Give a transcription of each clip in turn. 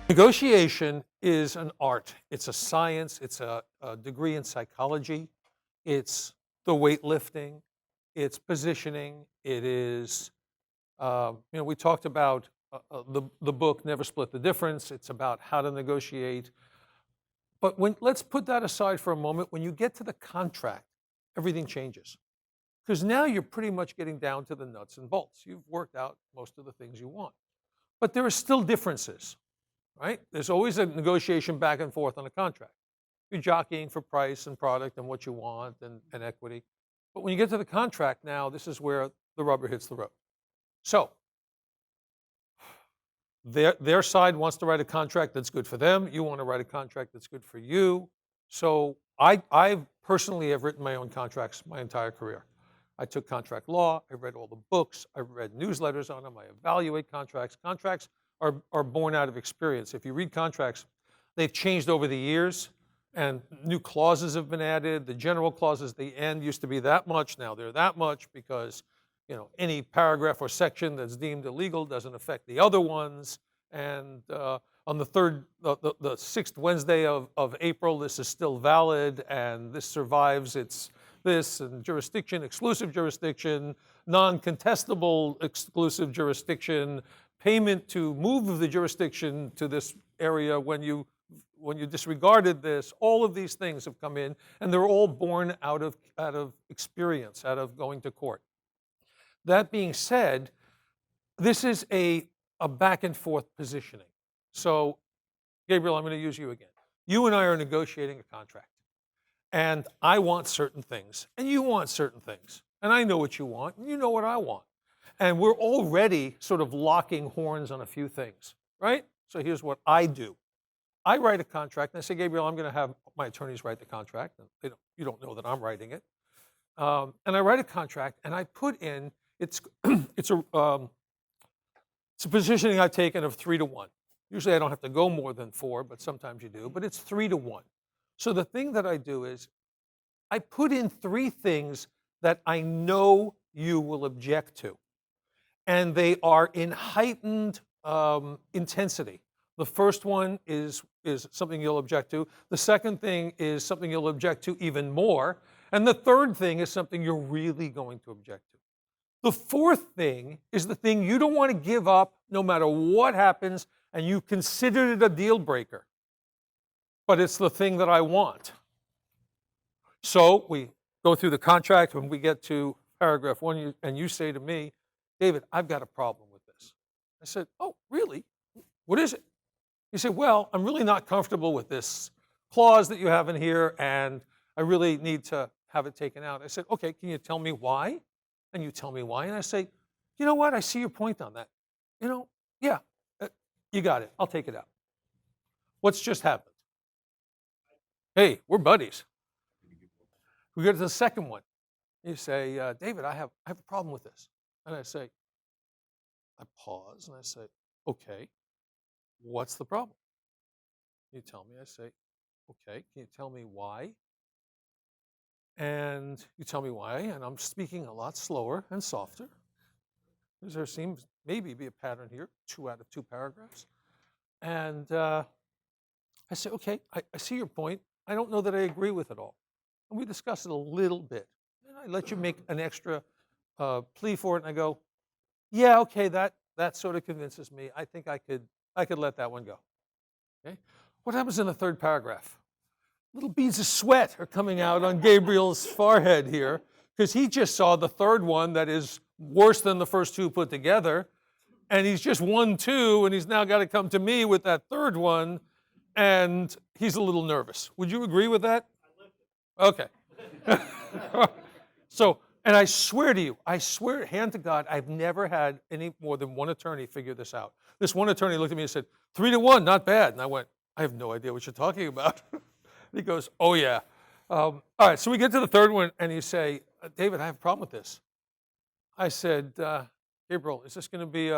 Negotiation is an art. It's a science. It's a degree in psychology. It's the weightlifting. It's positioning. It is, we talked about the book, Never Split the Difference. It's about how to negotiate. But let's put that aside for a moment. When you get to the contract, everything changes. Because now you're pretty much getting down to the nuts and bolts. You've worked out most of the things you want. But there are still differences. Right? There's always a negotiation back and forth on a contract. You're jockeying for price and product and what you want and equity. But when you get to the contract now, this is where the rubber hits the road. So their side wants to write a contract that's good for them. You want to write a contract that's good for you. So I personally have written my own contracts my entire career. I took contract law. I read all the books. I read newsletters on them. I evaluate contracts. Contracts are born out of experience. If you read contracts, they've changed over the years, and new clauses have been added. The general clauses, the end used to be that much. Now they're that much because any paragraph or section that's deemed illegal doesn't affect the other ones. And on the sixth Wednesday of April, this is still valid, and this survives its this and jurisdiction, exclusive jurisdiction, non-contestable exclusive jurisdiction, payment to move the jurisdiction to this area when you disregarded this. All of these things have come in, and they're all born out of experience, out of going to court. That being said, this is a back and forth positioning. So, Gabriel, I'm going to use you again. You and I are negotiating a contract, and I want certain things, and you want certain things, and I know what you want, and you know what I want. And we're already sort of locking horns on a few things, right? So here's what I do. I write a contract, and I say, Gabriel, I'm going to have my attorneys write the contract. And you don't know that I'm writing it. And I write a contract, and I put in, it's a positioning I've taken of 3-to-1. Usually I don't have to go more than 4, but sometimes you do. But it's 3-to-1. So the thing that I do is I put in 3 things that I know you will object to. And they are in heightened intensity. The first one is something you'll object to. The second thing is something you'll object to even more. And the third thing is something you're really going to object to. The fourth thing is the thing you don't want to give up no matter what happens, and you considered it a deal breaker. But it's the thing that I want. So we go through the contract. When we get to paragraph 1, and you say to me, David, I've got a problem with this. I said, oh, really? What is it? He said, well, I'm really not comfortable with this clause that you have in here, and I really need to have it taken out. I said, okay, can you tell me why? And you tell me why. And I say, you know what? I see your point on that. Yeah, you got it. I'll take it out. What's just happened? Hey, we're buddies. We go to the second one. You say, David, I have a problem with this. And I pause and I say, okay, what's the problem? You tell me. I say, okay, can you tell me why? And you tell me why, and I'm speaking a lot slower and softer. There seems maybe be a pattern here, 2 out of 2 paragraphs. And I say, okay, I see your point. I don't know that I agree with it all. And we discuss it a little bit. And I let you make an extra plea for it, and I go, yeah, okay, that sort of convinces me. I think I could let that one go. Okay? What happens in the third paragraph? Little beads of sweat are coming out on Gabriel's forehead here, because he just saw the third one that is worse than the first 2 put together, and he's just won 2, and he's now got to come to me with that third one, and he's a little nervous. Would you agree with that? Okay. So, and I swear to you, hand to God, I've never had any more than one attorney figure this out. This one attorney looked at me and said, 3-to-1, not bad. And I went, I have no idea what you're talking about. He goes, oh yeah. All right, so we get to the third one, and you say, David, I have a problem with this. I said, Gabriel, is this going to be,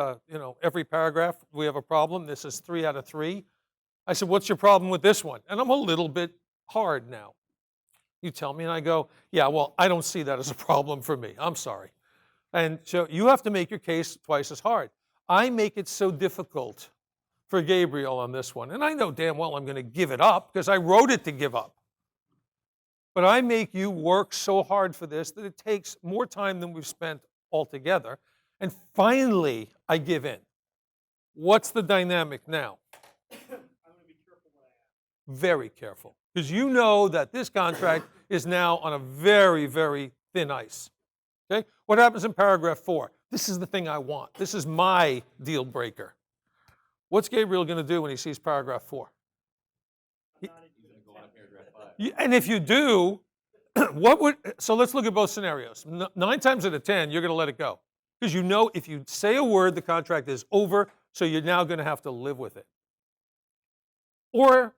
every paragraph we have a problem? This is 3 out of 3. I said, what's your problem with this one? And I'm a little bit hard now. You tell me, and I go, yeah, well, I don't see that as a problem for me. I'm sorry. And so you have to make your case twice as hard. I make it so difficult for Gabriel on this one. And I know damn well I'm going to give it up because I wrote it to give up. But I make you work so hard for this that it takes more time than we've spent altogether. And finally, I give in. What's the dynamic now? I'm going to be careful what I ask. Very careful. Because you know that this contract is now on a very, very thin ice. Okay? What happens in paragraph 4? This is the thing I want. This is my deal breaker. What's Gabriel going to do when he sees paragraph 4? I'm not going to go on paragraph 5. And if you do, so let's look at both scenarios. 9 times out of 10, you're going to let it go. Because you know if you say a word, the contract is over, so you're now going to have to live with it. Or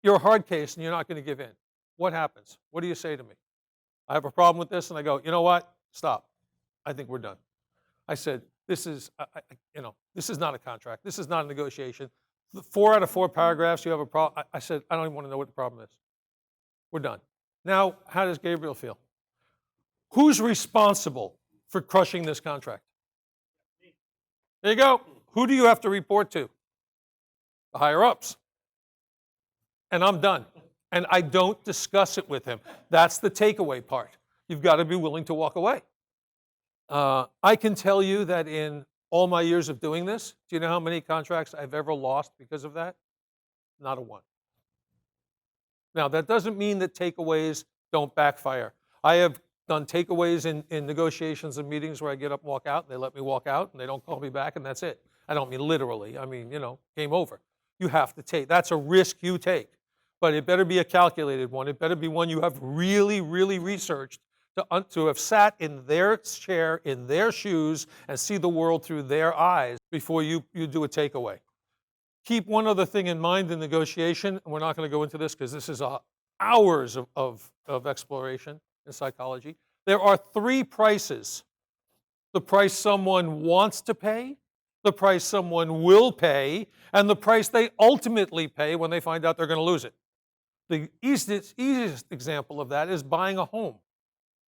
you're a hard case and you're not going to give in. What happens? What do you say to me? I have a problem with this, and I go, you know what? Stop. I think we're done. I said, this is not a contract. This is not a negotiation. 4 out of 4 paragraphs, you have a problem. I said, I don't even want to know what the problem is. We're done. Now, how does Gabriel feel? Who's responsible for crushing this contract? There you go. Who do you have to report to? The higher-ups. And I'm done. And I don't discuss it with him. That's the takeaway part. You've got to be willing to walk away. I can tell you that in all my years of doing this, do you know how many contracts I've ever lost because of that? Not a one. Now, that doesn't mean that takeaways don't backfire. I have done takeaways in negotiations and meetings where I get up and walk out, and they let me walk out, and they don't call me back, and that's it. I don't mean literally. I mean, game over. You have to take. That's a risk you take. But it better be a calculated one. It better be one you have really, really researched to have sat in their chair, in their shoes, and see the world through their eyes before you do a takeaway. Keep one other thing in mind in negotiation, and we're not going to go into this because this is hours of exploration in psychology. There are 3 prices. The price someone wants to pay, the price someone will pay, and the price they ultimately pay when they find out they're going to lose it. The easiest example of that is buying a home.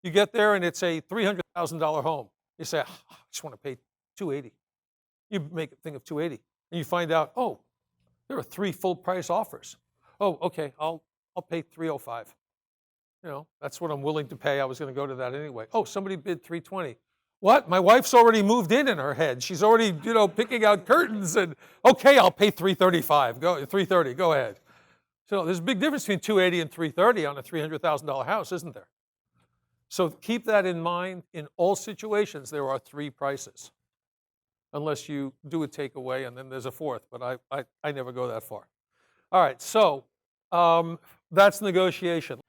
You get there and it's a $300,000 home. You say, I just want to pay $280,000. You make it think of $280,000, and you find out, oh, there are 3 full price offers. Oh, okay, I'll pay $305,000. That's what I'm willing to pay. I was going to go to that anyway. Oh, somebody bid $320,000. What? My wife's already moved in her head. She's already, picking out curtains, and okay, I'll pay $335,000. Go $330,000. Go ahead. So there's a big difference between $280,000 and $330,000 on a $300,000 house, isn't there? So keep that in mind. In all situations, there are 3 prices, unless you do a takeaway and then there's a 4th. But I never go that far. All right, so that's negotiation.